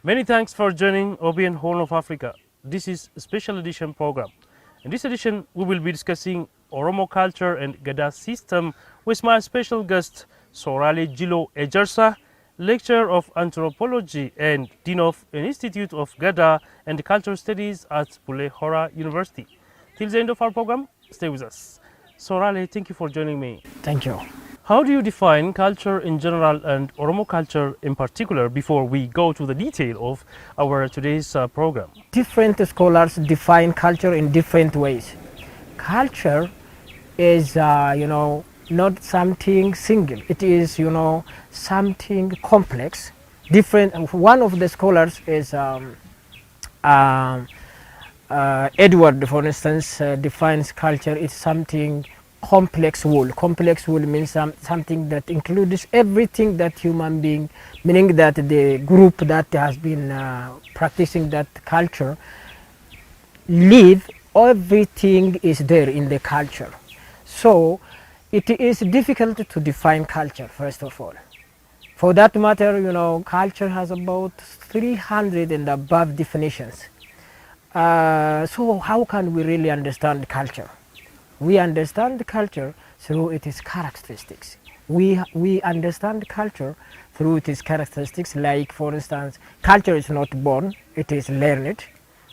Many thanks for joining OBN Horn of Africa. This is a special edition program. In this edition, we will be discussing Oromo culture and Gada system with my special guest, Sorale Jilo Ejersa, lecturer of anthropology and dean of an Institute of Gada and Cultural Studies at Bule Hora University. Till the end of our program, stay with us. Sorale, thank you for joining me. Thank you. How do you define culture in general and Oromo culture in particular before we go to the detail of our today's program? Different scholars define culture in different ways. Culture is, not something single. It is, something complex. Different. One of the scholars is Edward, for instance, defines culture is something complex whole. Complex whole means something that includes everything that human being, meaning that the group that has been practicing that culture live, everything is there in the culture. So it is difficult to define culture, first of all. For that matter, culture has about 300 and above definitions. So how can we really understand culture? We understand culture through its characteristics. We understand culture through its characteristics, like, for instance, culture is not born, it is learned.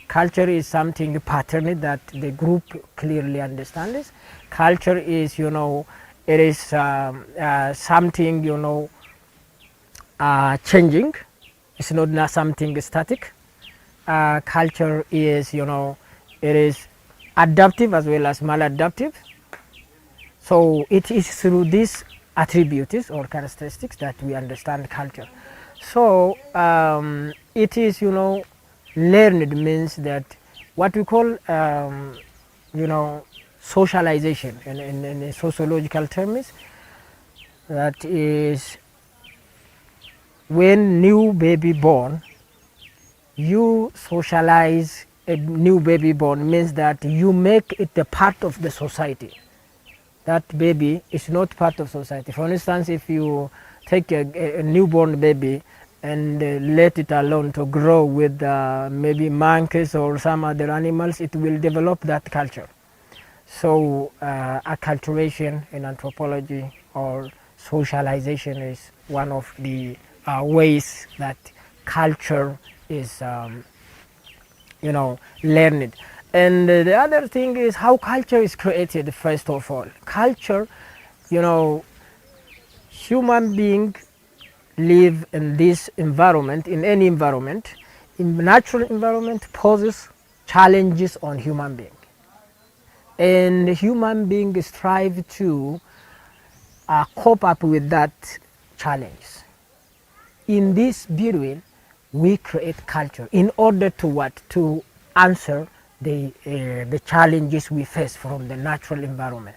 Culture is something patterned that the group clearly understands. Culture is, it is something, changing. It's not something static. Culture is, it is adaptive as well as maladaptive. So it is through these attributes or characteristics that we understand culture. So it is, learned means that what we call, socialization in sociological terms. That is when new baby born, you socialize a new baby born, means that you make it a part of the society. That baby is not part of society. For instance, if you take a newborn baby and let it alone to grow with maybe monkeys or some other animals, it will develop that culture. So acculturation in anthropology or socialization is one of the ways that culture is learned. And the other thing is how culture is created. First of all, culture, human being live in this environment, in any environment. In natural environment poses challenges on human being, and human beings strive to cope up with that challenge. In this between, we create culture in order to what? To answer the challenges we face from the natural environment.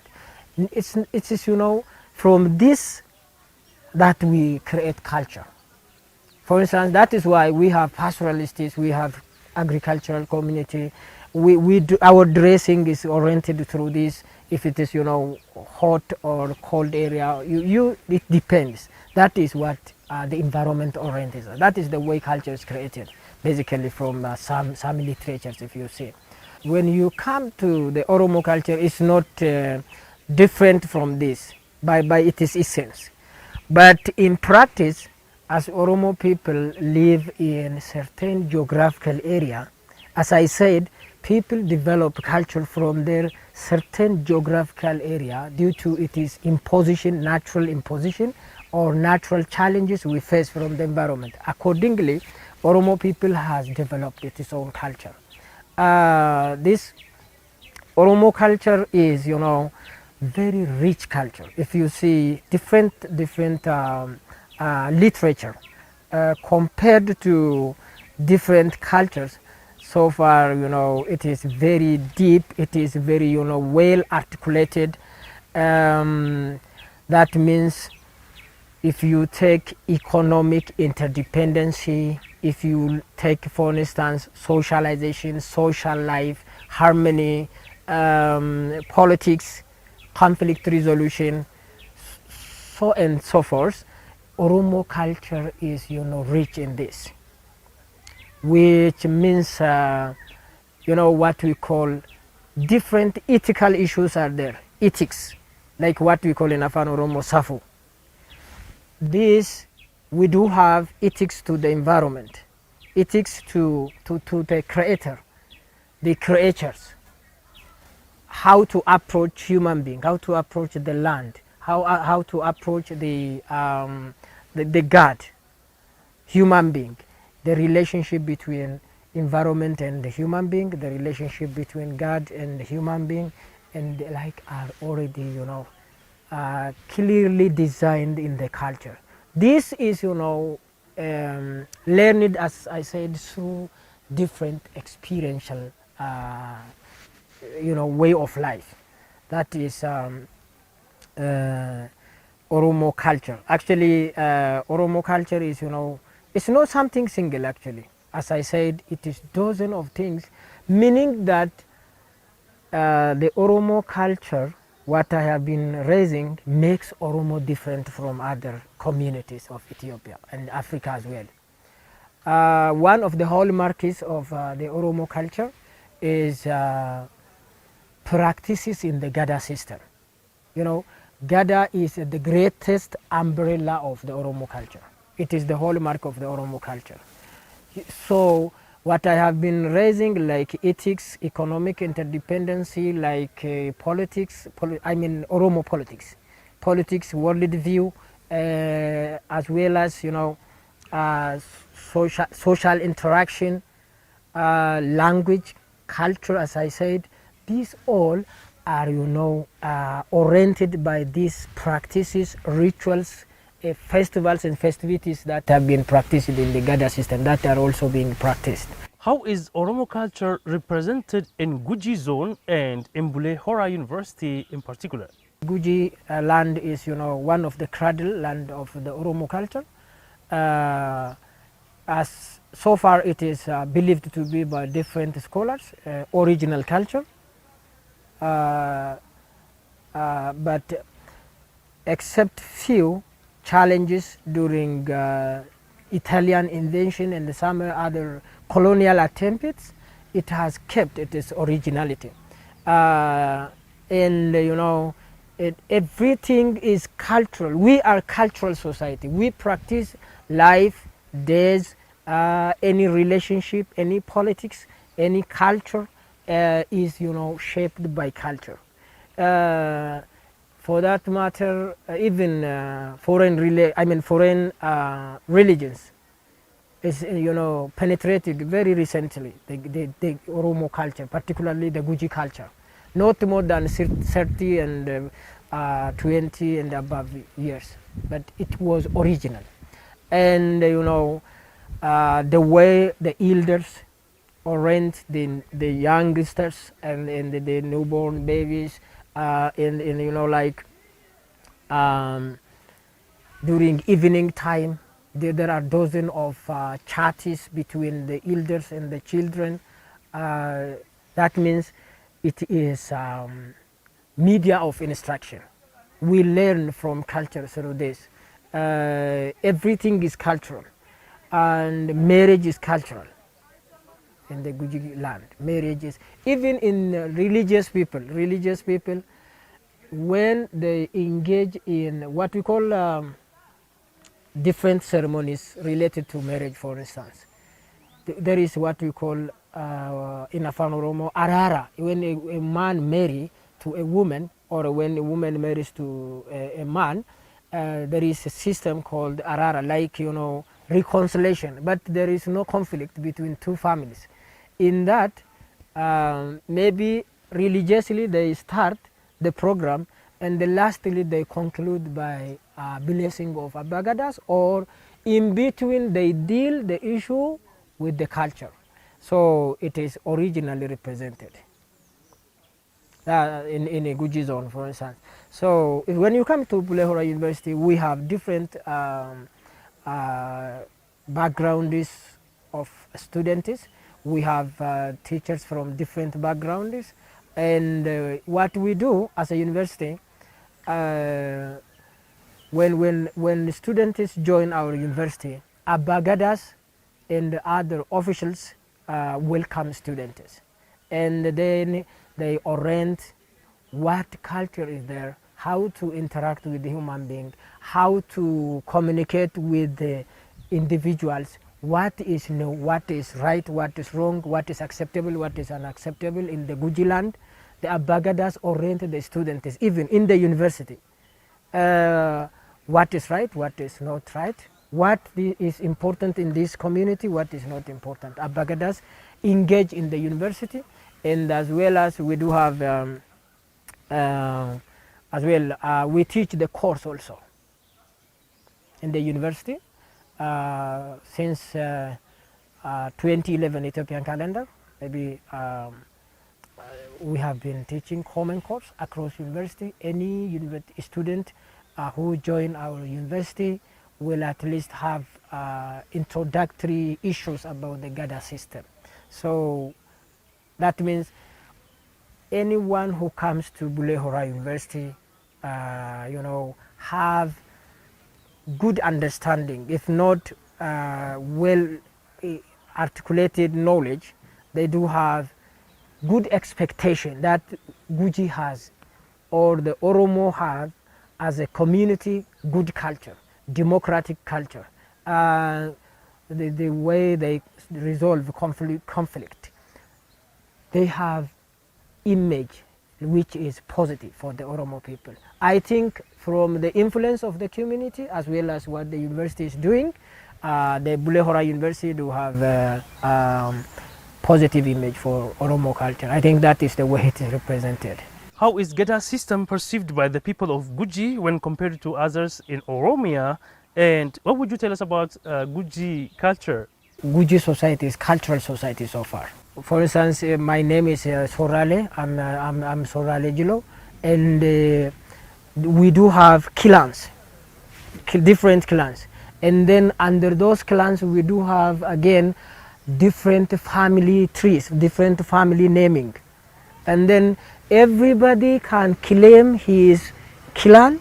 It is, from this that we create culture. For instance, that is why we have pastoralists, we have agricultural community. We do, our dressing is oriented through this. If it is, hot or cold area, it depends. That is what the environment oriented. That is the way culture is created, basically from some literatures, if you see. When you come to the Oromo culture, it's not different from this by its essence. But in practice, as Oromo people live in certain geographical area, as I said, people develop culture from their certain geographical area due to its imposition, natural imposition, or natural challenges we face from the environment. Accordingly, Oromo people has developed its own culture. This Oromo culture is, very rich culture. If you see different literature compared to different cultures, so far, it is very deep. It is very, well articulated. That means if you take economic interdependency, if you take, for instance, socialization, social life, harmony, politics, conflict resolution, so and so forth, Oromo culture is, rich in this. which means what we call different ethical issues are there. Ethics, like what we call in Afan Oromo Safu. This, we do have ethics to the environment, ethics to the creator, the creatures, how to approach human being, how to approach the land, how to approach the God, human being, the relationship between environment and the human being, the relationship between God and the human being, and like are already clearly designed in the culture. This is learned, as I said, through different experiential way of life. That is Oromo culture. Actually, Oromo culture is, it's not something single actually. As I said, it is dozen of things, meaning that the Oromo culture, what I have been raising, makes Oromo different from other communities of Ethiopia and Africa as well. One of the hallmarks of the Oromo culture is practices in the Gada system. Gada is the greatest umbrella of the Oromo culture. It is the hallmark of the Oromo culture. So what I have been raising, like ethics, economic interdependency, like politics, Oromo politics, world view, as well as social interaction, language, culture, as I said. These all are oriented by these practices, rituals, festivals and festivities that have been practiced in the Gada system, that are also being practiced. How is Oromo culture represented in Guji zone and in Bule Hora University in particular? Guji land is one of the cradle land of the Oromo culture. As so far it is believed to be by different scholars, original culture. But except few challenges during Italian invasion and some other colonial attempts, it has kept its originality. And everything is cultural. We are cultural society. We practice life, days, any relationship, any politics, any culture is shaped by culture. For that matter, even foreign religions is penetrated very recently the Oromo culture, particularly the Guji culture, not more than 30 and 20 and above years, but it was original. And the way the elders orient the youngsters and the newborn babies, during evening time, there are dozens of chatties between the elders and the children. That means it is media of instruction. We learn from culture through this. Everything is cultural, and marriage is cultural in the Guji land. Marriage is, even in religious people, when they engage in what we call different ceremonies related to marriage, for instance, there is what we call in Afan Oromo arara, when a man marries to a woman, or when a woman marries to a man, there is a system called arara, like reconciliation, but there is no conflict between two families. In that, maybe religiously they start the program, and lastly they conclude by blessing of Abagadas, or in between they deal the issue with the culture. So it is originally represented in a Guji zone, for instance. So when you come to Bulehora University, we have different backgrounds of students. We have teachers from different backgrounds, and what we do as a university, when students join our university, Abagadas and other officials welcome students, and then they orient what culture is there, how to interact with the human being, how to communicate with the individuals, what is new, what is right, what is wrong, what is acceptable, what is unacceptable in the Guji land. The Abagadas oriented the students, even in the university. What is right, what is not right, what is important in this community, what is not important. Abagadas engage in the university, and as well as we do have we teach the course also in the university since 2011 Ethiopian calendar. Maybe we have been teaching common course across university. Any university student who join our university will at least have introductory issues about the Gada system. So that means anyone who comes to Bule Hora University, have good understanding, if not well articulated knowledge, they do have good expectation that Guji has or the Oromo have as a community good culture, democratic culture, the way they resolve conflict. They have image which is positive for the Oromo people. I think from the influence of the community as well as what the university is doing, the Bule Hora University do have positive image for Oromo culture. I think that is the way it is represented. How is Gada system perceived by the people of Guji when compared to others in Oromia? And what would you tell us about Guji culture? Guji society is cultural society so far. For instance, my name is Sorale. I'm Sorale Jilo, and we do have clans, different clans, and then under those clans we do have again different family trees, different family naming, and then everybody can claim his clan,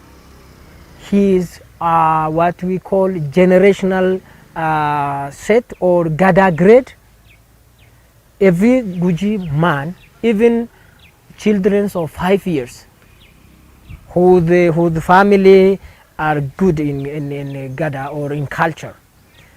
his what we call generational set or Gada grade. Every Guji man, even children of 5 years, who the family are good in Gada or in culture,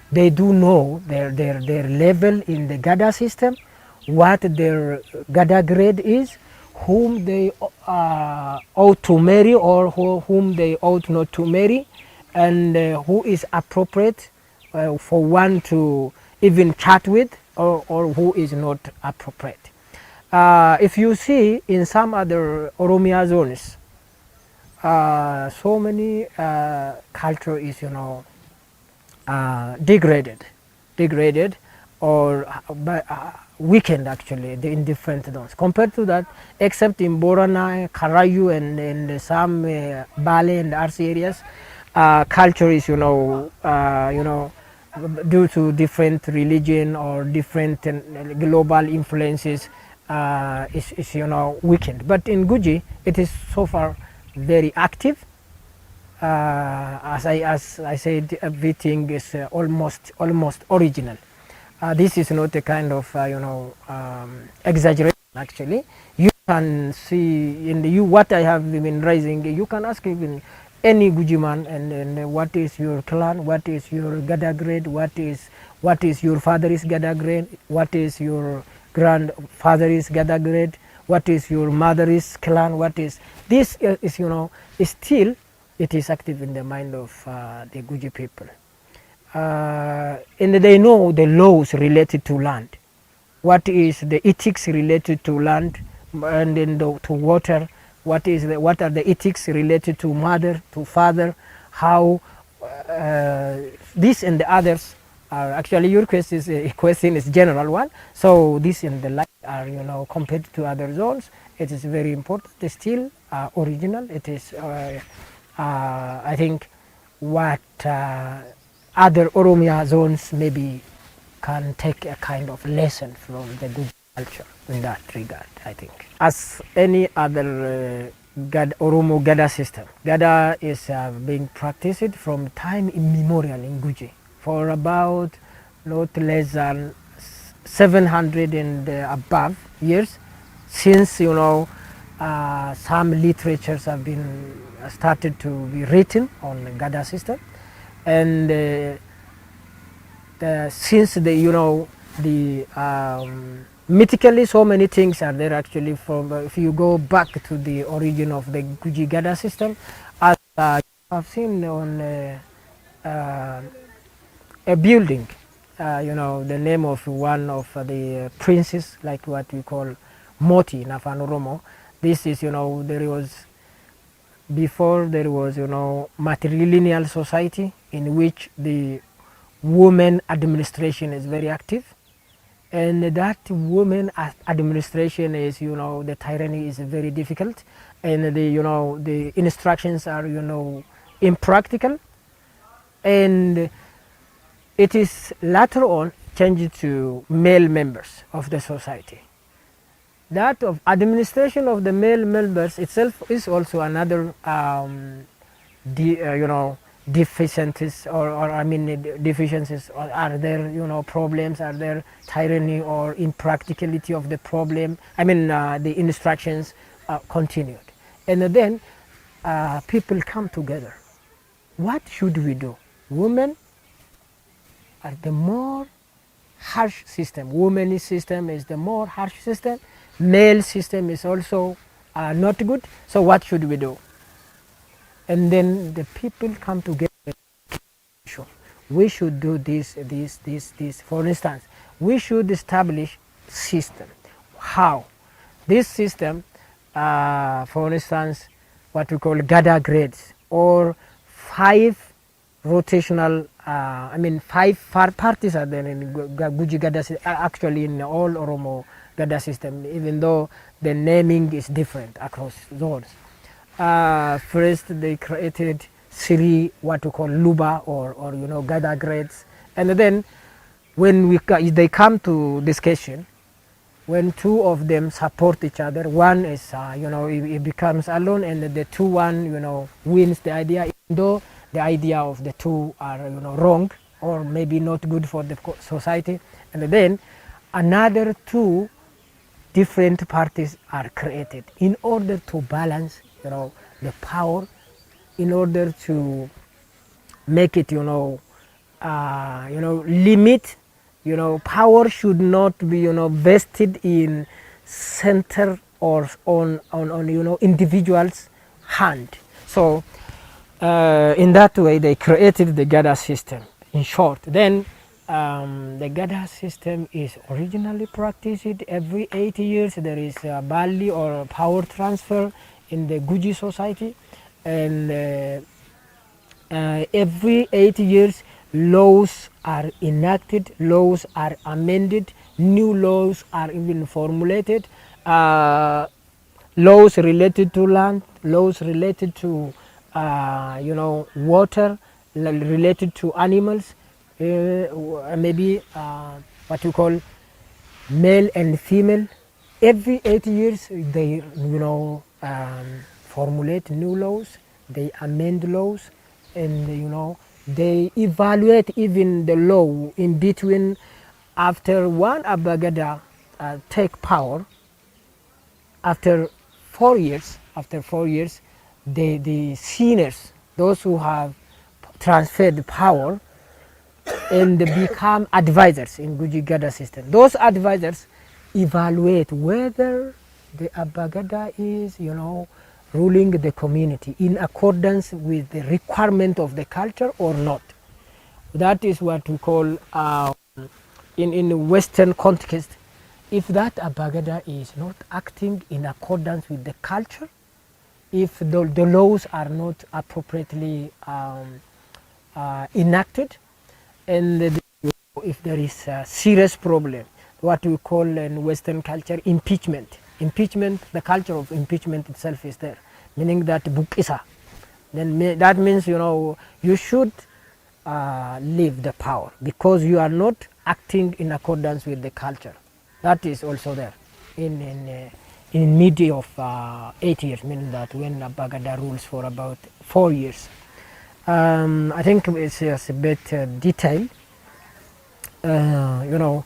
they do know their level in the Gada system, what their Gada grade is, whom they ought to marry or whom they ought not to marry, and who is appropriate for one to even chat with, or who is not appropriate. If you see in some other Oromia zones, so many culture is degraded or weakened actually in different zones. Compared to that, except in Borana, Karayu, and some Bale and RC areas, culture is due to different religion or different global influences is weakened. But in Guji, it is so far very active. As I said, everything is almost original. This is not a kind of exaggeration. Actually, you can see in what I have been raising. You can ask even any Guji man, and what is your clan, what is your Gada grade, what is your father's Gada grade, what is your grandfather's Gada grade, what is your mother's clan, what is this is is still it is active in the mind of the Guji people, and they know the laws related to land, what is the ethics related to land, and then to water. What are the ethics related to mother, to father, how this and the others are actually your question is general one. So this and the like are compared to other zones, it is very important. It's still original. It is I think what other Oromia zones maybe can take a kind of lesson from the Guji culture in that regard, I think. As any other Oromo Gada system, Gada is being practiced from time immemorial in Guji for about not less than 700 and above years since some literatures have been started to be written on the Gada system, and since mythically so many things are there actually. From if you go back to the origin of the Guji Gada system, as I've seen on a building, the name of one of the princes, like what we call Moti in Oromo. This is, there was, before there was, matrilineal society in which the women administration is very active, and that women administration is, the tyranny is very difficult, and the instructions are, impractical, and it is later on changed to male members of the society. That of administration of the male members itself is also another deficiencies, or I mean deficiencies are there, problems are there, tyranny or impracticality of the problem, I mean the instructions continued, and then people come together. What should we do? Women are the more harsh system. Women's system is the more harsh system. Male system is also not good. So what should we do? And then the people come together. We should do this. For instance, we should establish system. How? This system, for instance, what we call Gada grades, or 5 rotational, I mean 5 parties are there in Guji Gada, actually in all Oromo Gada system, even though the naming is different across zones. First they created 3 what we call Luba, or Gada grades, and then when they come to discussion, when 2 of them support each other, one is it becomes alone, and the 2 wins the idea, even though the idea of the 2 are wrong or maybe not good for the society, and then another 2 different parties are created in order to balance the power, in order to make it limit. Power should not be vested in center or on individuals' hand. So in that way they created the Gada system. In short, then the Gada system is originally practiced every 8 years. There is a Bali or power transfer in the Guji society, and every 8 years laws are enacted, laws are amended, new laws are even formulated, laws related to land, laws related to water, related to animals, maybe what you call male and female. Every 8 years they formulate new laws, they amend laws, and they evaluate even the law in between. After one Abagada take power, after 4 years, the seniors, those who have transferred power, and become advisors in Guji Gada system. Those advisors evaluate whether the Abagada is, ruling the community in accordance with the requirement of the culture or not. That is what we call, in Western context, if that Abagada is not acting in accordance with the culture, if the laws are not appropriately enacted, and if there is a serious problem, what we call in Western culture impeachment. Impeachment, the culture of impeachment itself is there, meaning that bukisa. Then that means you should leave the power because you are not acting in accordance with the culture. That is also there in mid of 8 years, meaning that when Abagada rules for about 4 years. I think it's a bit detailed, you know,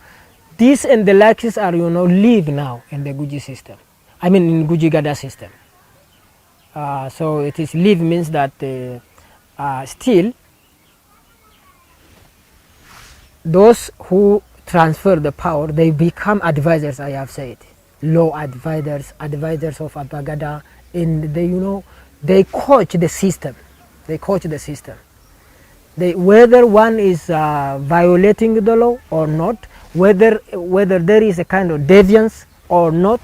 these and the likes are, you know, live now in the Guji system. I mean, in Guji Gada system. So it is live means that still those who transfer the power, they become advisors, I have said, law advisors, advisors of Abagada, and they, you know, they coach the system. They coach the system. They, whether one is violating the law or not, whether there is a kind of deviance or not,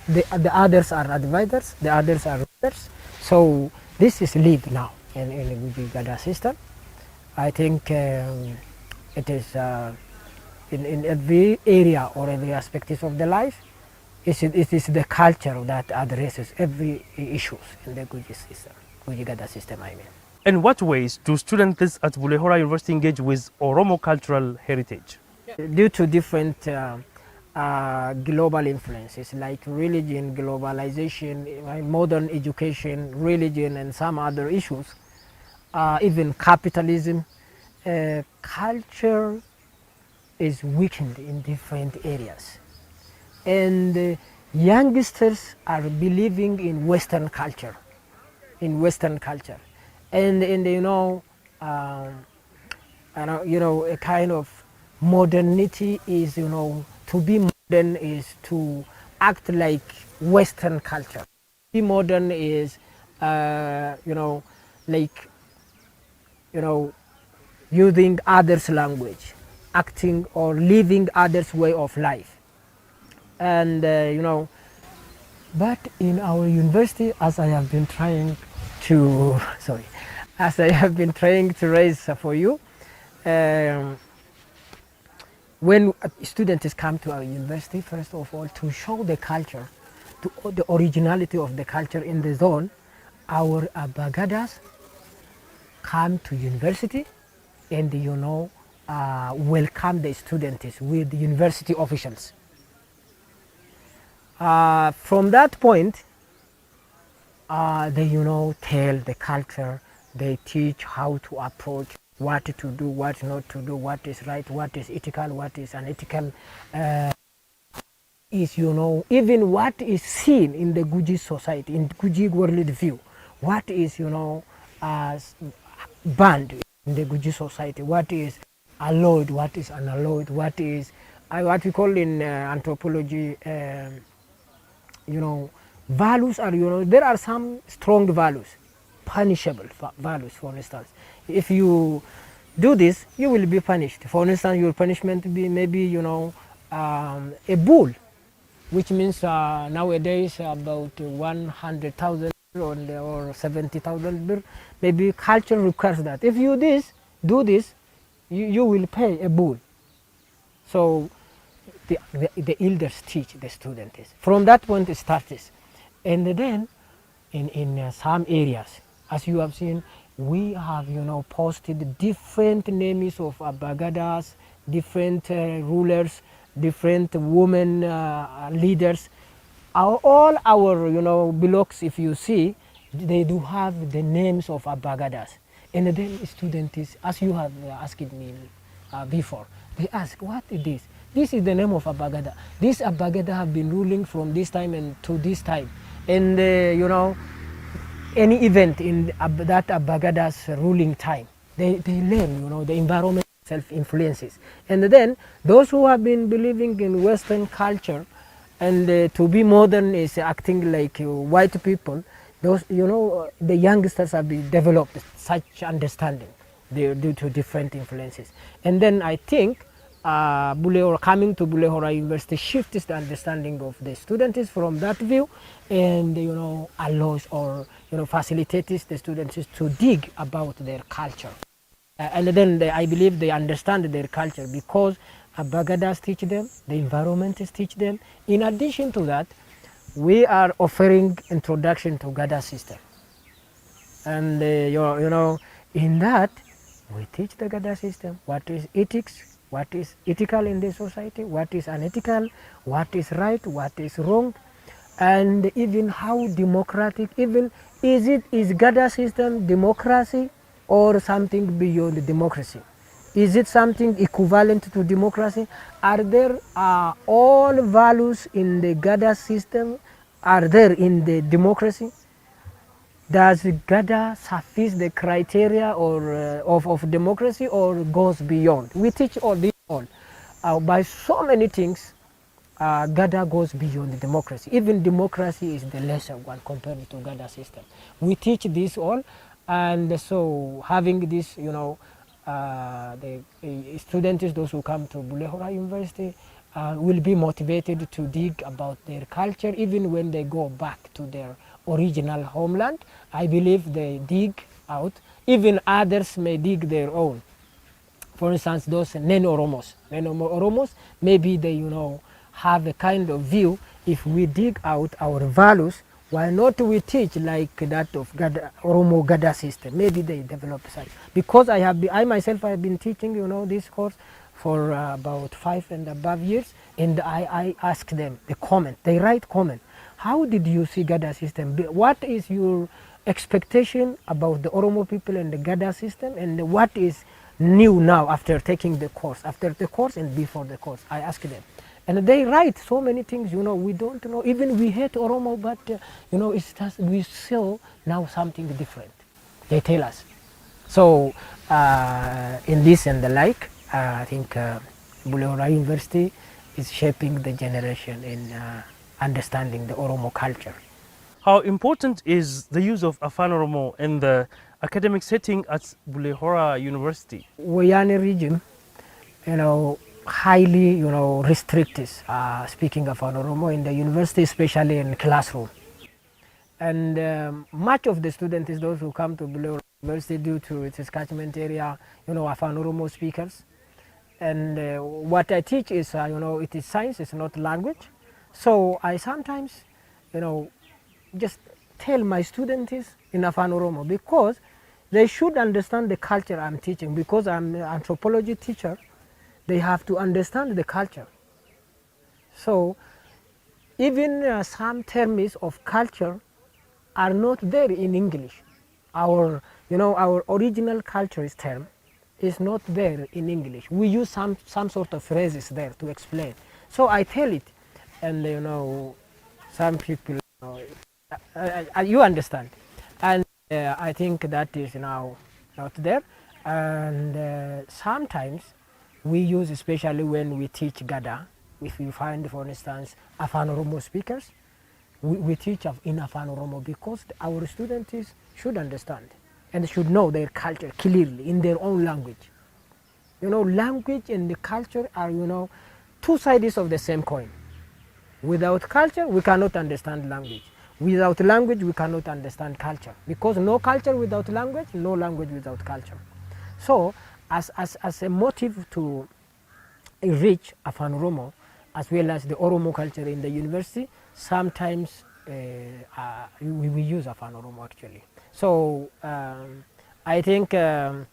the others are advisors, the others are rulers. So this is live now in the Guji Gada system. I think it is in every area or every aspect of the life. It is the culture that addresses every issues in the Guji system, Guji Gada system, I mean. In what ways do students at Bulehora University engage with Oromo cultural heritage? Due to different global influences like religion, globalization, modern education, religion, and some other issues, even capitalism, culture is weakened in different areas. And youngsters are believing in Western culture, and you know, a kind of modernity is, you know, to be modern is to act like Western culture. Be modern is, you know, like, you know, using others' language, acting or living others' way of life, and you know. But in our university, as I have been trying to, sorry, as I have been trying to raise for you, when students come to our university, first of all, to show the culture, to the originality of the culture in the zone, our Abagadas come to university and, you know, welcome the students with the university officials. From that point, they, you know, tell the culture, they teach how to approach, what to do, what not to do, what is right, what is ethical, what is unethical, is, you know, even what is seen in the Guji society, in Guji world view, what is, you know, banned in the Guji society, what is allowed, what is unallowed, what is what we call in anthropology, you know, values are, you know, there are some strong values, punishable values. For instance, if you do this, you will be punished. For instance, your punishment be maybe, you know, a bull, which means nowadays about 100,000 or 70,000 birr. Maybe culture requires that if you do this, you will pay a bull. So the elders teach the students. From that point it starts. And then in some areas, as you have seen, we have, you know, posted different names of Abagadas, different rulers, different women leaders. All our, you know, blocks, if you see, they do have the names of Abagadas. And then students, as you have asked me before, they ask, what is this? This is the name of Abagada. This Abagada have been ruling from this time and to this time. And, you know, any event in that Abagada's ruling time, they learn, you know, the environment itself influences. And then those who have been believing in Western culture and to be modern is acting like white people, those, you know, the youngsters have developed such understanding due to different influences. And then I think coming to Bulehora University shifts the understanding of the students from that view, and, you know, allows or, you know, facilitates the students to dig about their culture. And then I believe they understand their culture because Bagadas teach them, the environmentists teach them. In addition to that, we are offering introduction to Gada system. And you know, in that, we teach the Gada system, what is ethics, what is ethical in the society, what is unethical, what is right, what is wrong, and even how democratic, even is Gada system democracy or something beyond democracy? Is it something equivalent to democracy? Are there all values in the Gada system are there in the democracy? Does Gada suffice the criteria or of democracy or goes beyond? We teach all this all. By so many things, Gada goes beyond democracy. Even democracy is the lesser one compared to Gada system. We teach this all, and so having this, the students, those who come to Bulehora University, will be motivated to dig about their culture even when they go back to their original homeland. I believe they dig out. Even others may dig their own. For instance, those Oromos, maybe they, have a kind of view. If we dig out our values, why not we teach like that of Gada, Oromo Gada system? Maybe they develop such. Because I myself have been teaching, this course for about 5 and above years, and I ask them the comment. They write comment. How did you see Gada system? What is your expectation about the Oromo people and the Gada system, and what is new now after taking the course, and before the course? I ask them, and they write so many things. We don't know. Even we hate Oromo, but it's just we saw now something different. They tell us. So in this and the like, I think Bulehora University is shaping the generation in understanding the Oromo culture. How important is the use of Afan Oromo in the academic setting at Bulehora University? Wayane region, highly, restricted speaking of Oromo in the university, especially in classroom. And much of the students is those who come to Bulehora University due to its catchment area, Afan Oromo speakers. And what I teach is, it is science, it's not language. So I sometimes, just tell my students in Afan Oromo, because they should understand the culture I'm teaching. Because I'm an anthropology teacher, they have to understand the culture. So even some terms of culture are not there in English. Our original culture's term is not there in English. We use some sort of phrases there to explain. So I tell it, and some people, you understand, and I think that is now not there. And sometimes we use, especially when we teach Gada, if you find, for instance, Afan Oromo speakers, we teach in Afan Oromo because our students should understand and should know their culture clearly in their own language. Language and the culture are, two sides of the same coin. Without culture, we cannot understand language. Without language, we cannot understand culture. Because no culture without language, no language without culture. So, as a motive to enrich Afan Oromo, as well as the Oromo culture in the university, sometimes we use Afan Oromo actually. So I think that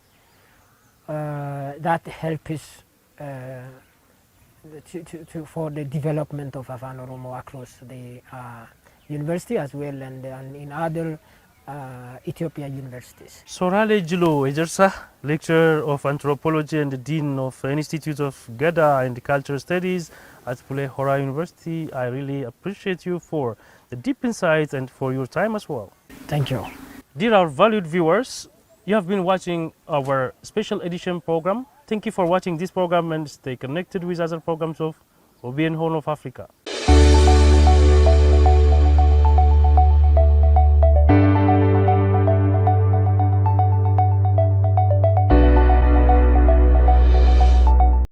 helps for the development of Afan Oromo across the university as well, and in other Ethiopia universities. Sorale Jilo Ejersa, lecturer of anthropology and the dean of Institute of Gada and Cultural Studies at Bulehora University. I really appreciate you for the deep insights and for your time as well. Thank you. Dear our valued viewers, you have been watching our special edition program. Thank you for watching this program, and stay connected with other programs of OBN Horn of Africa.